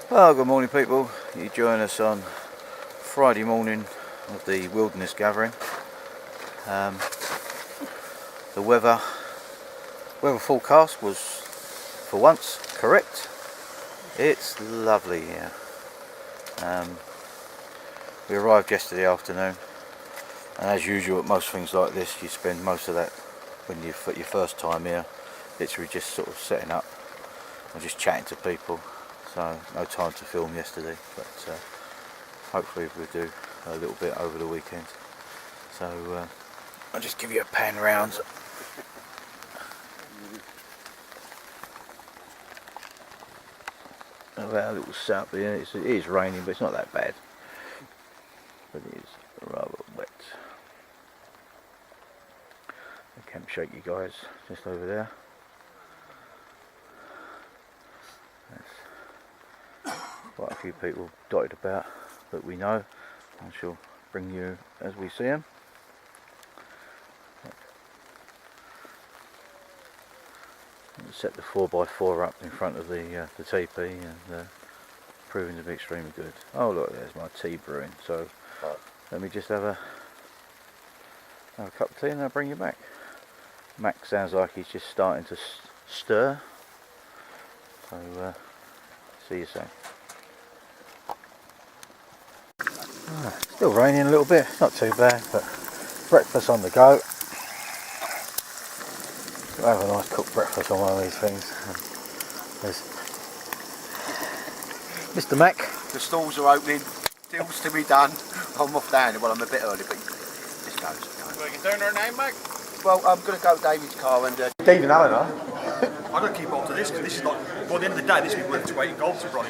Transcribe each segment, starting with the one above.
Well, good morning people. You join us on Friday morning of the Wilderness Gathering. The weather forecast was, for once, correct. It's lovely here. We arrived yesterday afternoon, and as usual at most things like this, you spend most of that when you're your first time here literally just sort of setting up and just chatting to people. So no time to film yesterday, but hopefully we'll do a little bit over the weekend. So I'll just give you a pan round. About a little setup here. It is raining, but it's not that bad. But it is rather wet. I can't shake you guys just over there. There's quite a few people dotted about that we know. I shall bring you as we see them. Set the 4x4 up in front of the teepee and proving to be extremely good. Oh look, there's my tea brewing. So let me just have a cup of tea and I'll bring you back. Mac sounds like he's just starting to stir. So see you soon. Still raining a little bit, not too bad, but breakfast on the go. I'll have a nice cooked breakfast on one of these things. There's Mr. Mac. The stalls are opening, deals to be done. I'm off down, well I'm a bit early, but this goes. Well, you doing our name, Mac? Well, I'm going to go David's car and... Dave and Alan, I've got to keep on to this because this is like, by the end of the day, this will be worth 280 gold to Ronnie.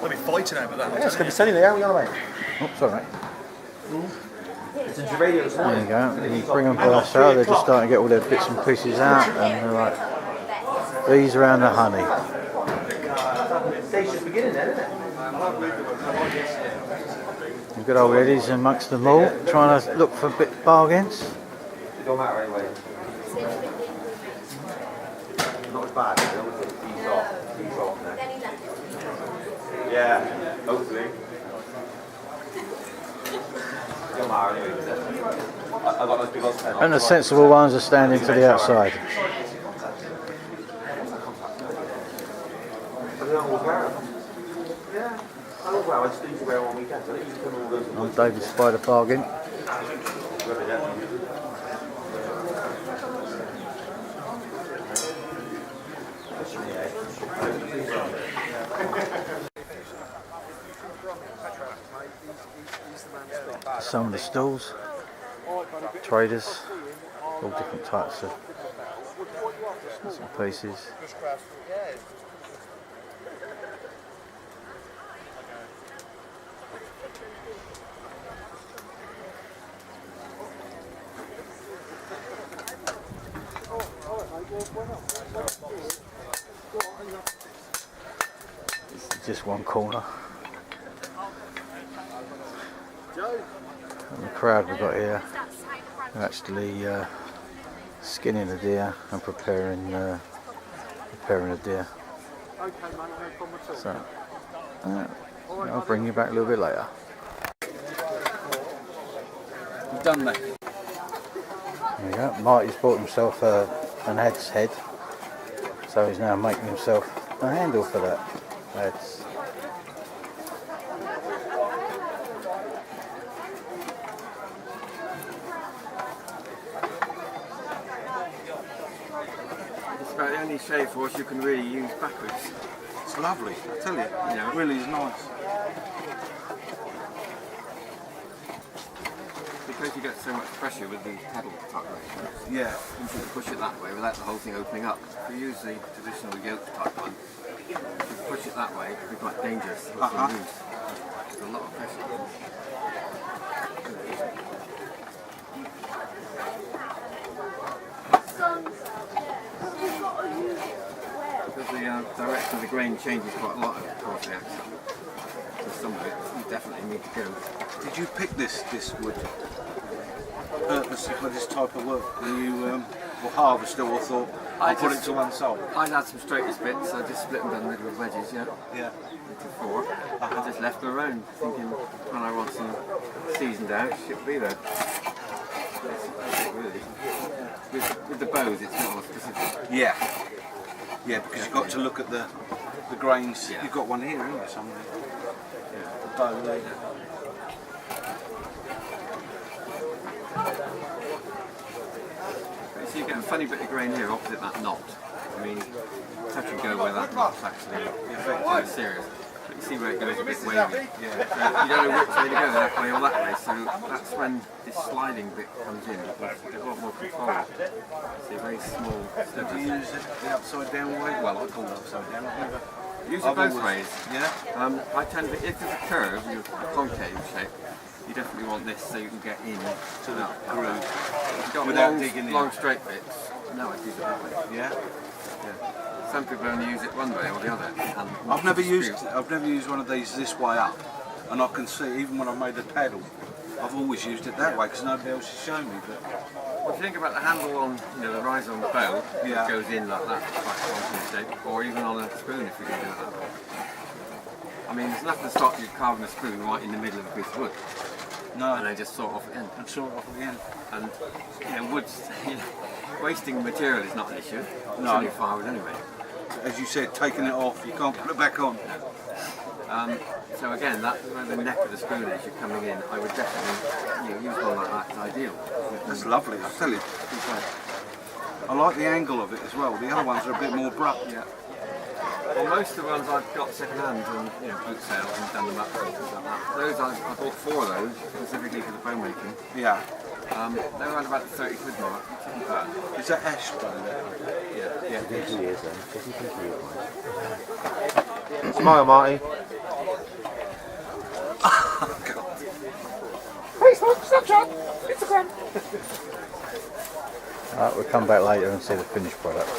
We'll be fighting over that. yeah, it's going to be sunny there, we on, mate? Oh, sorry mate. It's a radio this morning. There you go. You bring them by so they're just starting to get all their bits and pieces out, and they're like bees around the honey. Stage just beginning then, isn't it? You've got old ladies amongst them all, trying to look for bargains. It don't matter anyway. Not as bad, is it? Ease off now. Yeah, hopefully. Don't matter anyway, is it? I've got those big old pen. And the sensible ones are standing to the outside. Yeah. I love how I just used to wear on weekends. I think you come all those. I'm David Spider Bargain. Some of the stalls, traders, all different types of bits and pieces. This is just one corner. And the crowd we've got here are actually skinning a deer and preparing a deer. So I'll bring you back a little bit later. You've done that. There you go. Marty's bought himself an adze head, so he's now making himself a handle for that adze. It's about the only shave horse you can really use backwards. It's lovely, I tell you. You know, it really is nice. Because you get so much pressure with the pedal type ratios. Yeah. You can push it that way without the whole thing opening up. If you use the traditional yoke type one, if you push it that way, it can be quite dangerous. There's a lot of pressure. Because the direction of the grain changes quite a lot across the axle. So some of it you definitely need to go. Did you pick this wood purposely for this type of work when you or harvester or thought, I'll put it to one side? I'd had some straightest bits, so I just split them down the middle with wedges, yeah. Yeah. Into 4. I just left them around, thinking when I want some seasoned out, it should be there. That's it, really. With the bows, it's not more specific. Yeah. Yeah, because you've got to look at the grains. Yeah. You've got one here, haven't you? Somewhere. Yeah. The bow there. So you get a funny bit of grain here opposite that knot. I mean, touch and go where that knot's actually very serious. But you see where it goes a bit wavy. Yeah. You don't know which way to go, that way or that way. So that's when this sliding bit comes in. Because you get a lot more control. See, very small Do you use the upside down way? Well, I call it upside down. Use it both ways. Yeah. I tend to, if there's a curve, a concave shape, you definitely want this so you can get in to that groove. If you've got Without digging in. long straight bits, no, I do it that way. Yeah. Yeah. Some people only use it one way or the other. And I've never dispute. used one of these this way up, and I can see even when I made the paddle, I've always used it that way because nobody else has shown me. But Well, if you think about the handle on, the riser on the bow, Yeah. it goes in like that, like concave shape, or even on a spoon if you can do it that way. I mean, there's nothing to stop you carving a spoon right in the middle of a piece of wood, no, and then just sort off again. and sort it off again. And wood's, wasting material is not an issue. It's No. only firewood anyway. As you said, taking it off, you can't put it back on. So again, that's where the neck of the spoon is. You're coming in. I would definitely use one like that. It's ideal. That's lovely, I tell you. I like the angle of it as well. The other ones are a bit more abrupt. Yeah. Well, most of the ones I've got second hand and boot sales and done them up and things like that. Those I bought 4 of those specifically for the bow making. Yeah. They're around about the 30 quid mark. Which isn't bad. Is that ash bow there? Smile, Marty. We'll come back later and see the finished product.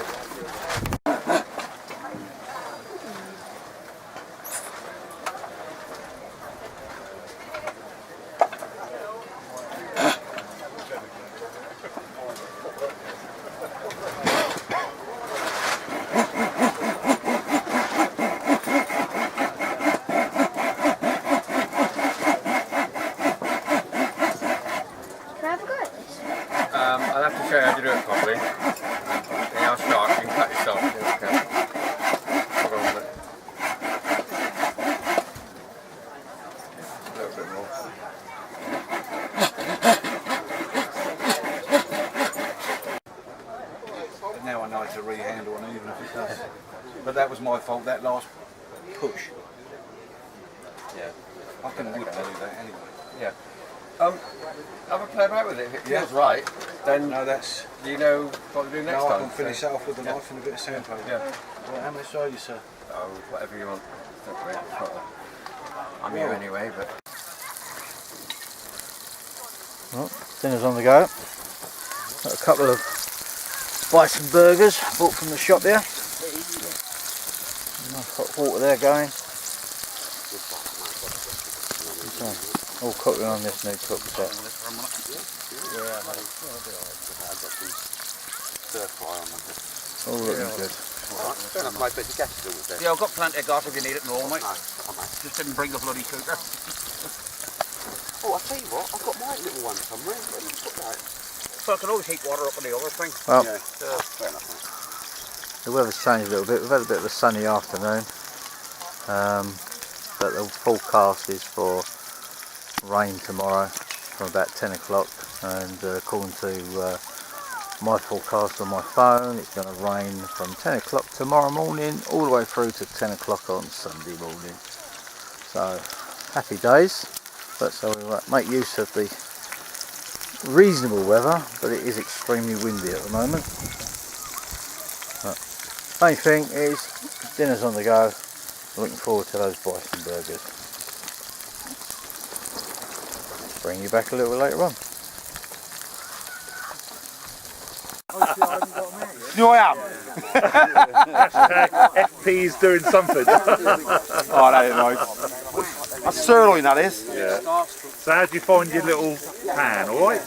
Can I have a go at this? I'll have to show you how to do it properly. They are sharp. You can cut yourself. Okay. Hold on a minute. A little bit more. But now I know how to rehandle and even if it does. But that was my fault, that last push. Yeah. I can wood do that anyway. Yeah. Have a play about with it. If it feels Yeah. right, then No, that's... you know what to do next Now I time. can finish that off with a Yeah. knife and a bit of sandpaper. Yeah. Well, how much are you, sir? Oh, whatever you want. Don't worry. I'm here anyway, but. Well, dinner's on the go. Got a couple of bison burgers bought from the shop here. Nice hot water there going. So, all cooking on this new cook set. All looking good. Yeah, I've got plenty of gas if you need it and all, mate. Just didn't bring the bloody cooker. Oh, I'll tell you what, I've got my little one somewhere. Where do you put that? So I can always heat water up on the other thing. Well, Fair enough, mate. the weather's changed a little bit. We've had a bit of a sunny afternoon, but the forecast is for rain tomorrow from about 10 o'clock, and according to my forecast on my phone, it's going to rain from 10 o'clock tomorrow morning all the way through to 10 o'clock on Sunday morning. So happy days, but so we make use of the reasonable weather, but it is extremely windy at the moment. Main thing is dinner's on the go. Looking forward to those bison burgers. Bring you back a little later on. No, I am. FP's doing something. Oh, that is nice. That's sirloin, that is. So how do you find your little pan, alright?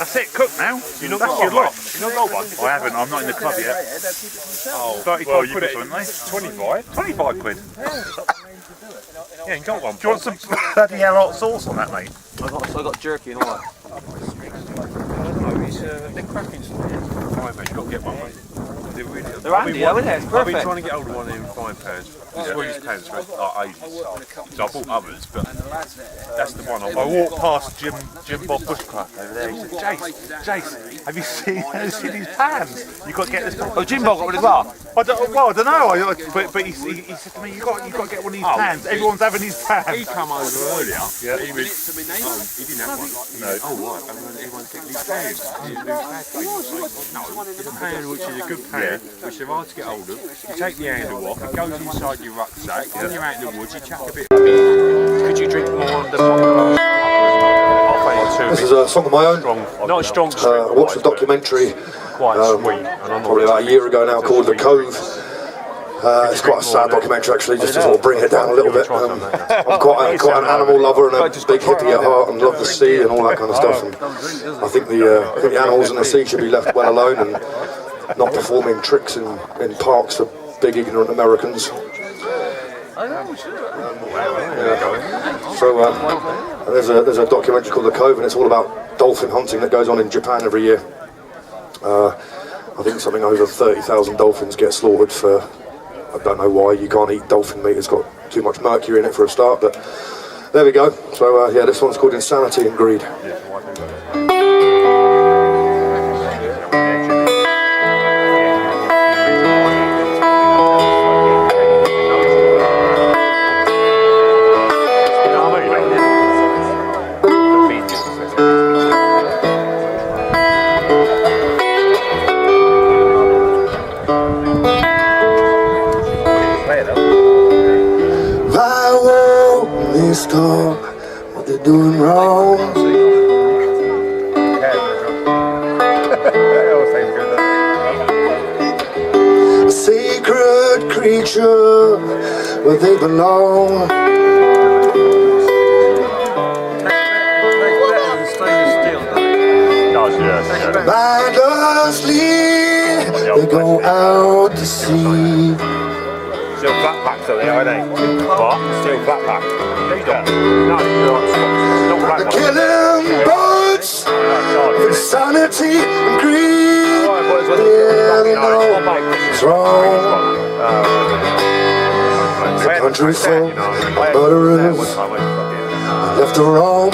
That's it, cooked now. You not That's got your one, lot. mate? You not got one? I haven't, I'm not in the club yet. Oh, 35 well, you quid, bet haven't they? 25. 25 quid. Yeah, you got one. Do you want some bloody hell hot sauce on that, mate? I got jerky and all that. They're cracking stuff. Fine, mate, you got to get one, mate. They're handy, aren't they? It's I've been perfect. trying to get hold of one of them frying pans. Squeeze pans for ages. So I bought others, but that's the one I I want. walked past Jim Bob Bushcraft over there. He said, Jace, have you seen these pans? You got to get this. Oh, Jim Bob got one as well. I don't know. But he said to me, you got to get one of these pans. Everyone's having these pans. He come over earlier. Yeah. He didn't have one. No. Oh right. Everyone get these pans. No, it's a pan which is a good pan, which they're hard to get hold of. You take the handle off, it goes inside your rucksack. When you're out in the woods, you chuck a bit. Could you drink more on the? This is a song of my own. Not strong. I watched a documentary probably about a year ago now called The Cove. It's quite a sad documentary actually, just to sort of bring it down a little bit. I'm quite an animal lover and a big hippie at heart and love the sea and all that kind of stuff. And I think the animals in the sea should be left well alone and not performing tricks in parks for big ignorant Americans. So there's a documentary called The Cove, and it's all about dolphin hunting that goes on in Japan every year. I think something over 30,000 dolphins get slaughtered for, I don't know why, you can't eat dolphin meat, it's got too much mercury in it for a start, but there we go. So yeah, this one's called Insanity and Greed. Stop what they're doing wrong. A sacred creature where they belong. Mindlessly they go out to sea. Still flat packs are there, aren't they? What? Still flat pack. They're killing birds for insanity and greed. Yeah, they know it's wrong. It's a country full of murderers left to roam.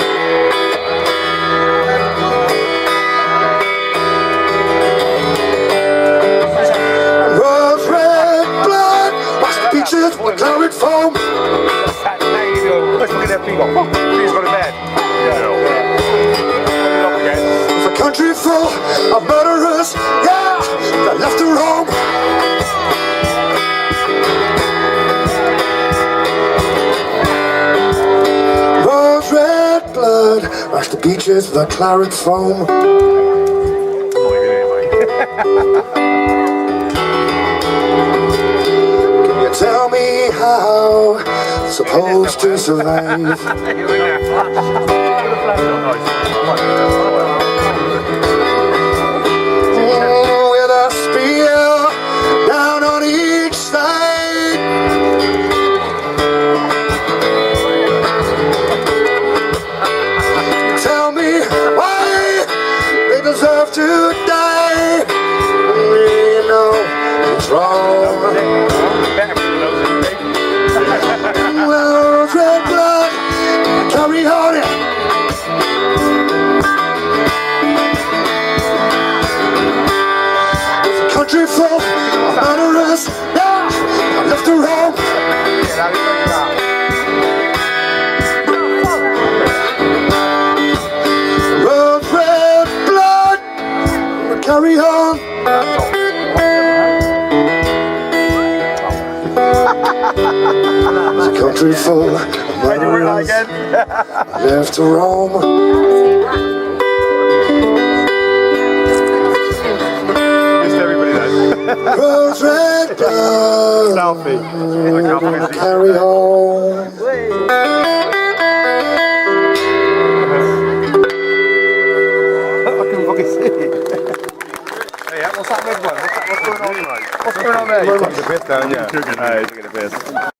Rose red blood, wash the beaches with clouded foam. Let's look at that people. Please go to bed. It's a country full of murderers, yeah, that left to roam. Rose red blood, wash the beaches with a claret foam. Can you tell me how I'm supposed to survive? With a spear down on each side. Tell me why they deserve to die. You know it's wrong. Well, red blood, carry on it. It's a country full of murderers, yeah, I left to roam. Red, red blood, carry on. It's a country full of murderers left to roam. Rose red blood, carry on. Yeah, what's that red one? What's going on, mate? What's going on there? You're taking the piss down, yeah. Taking the piss.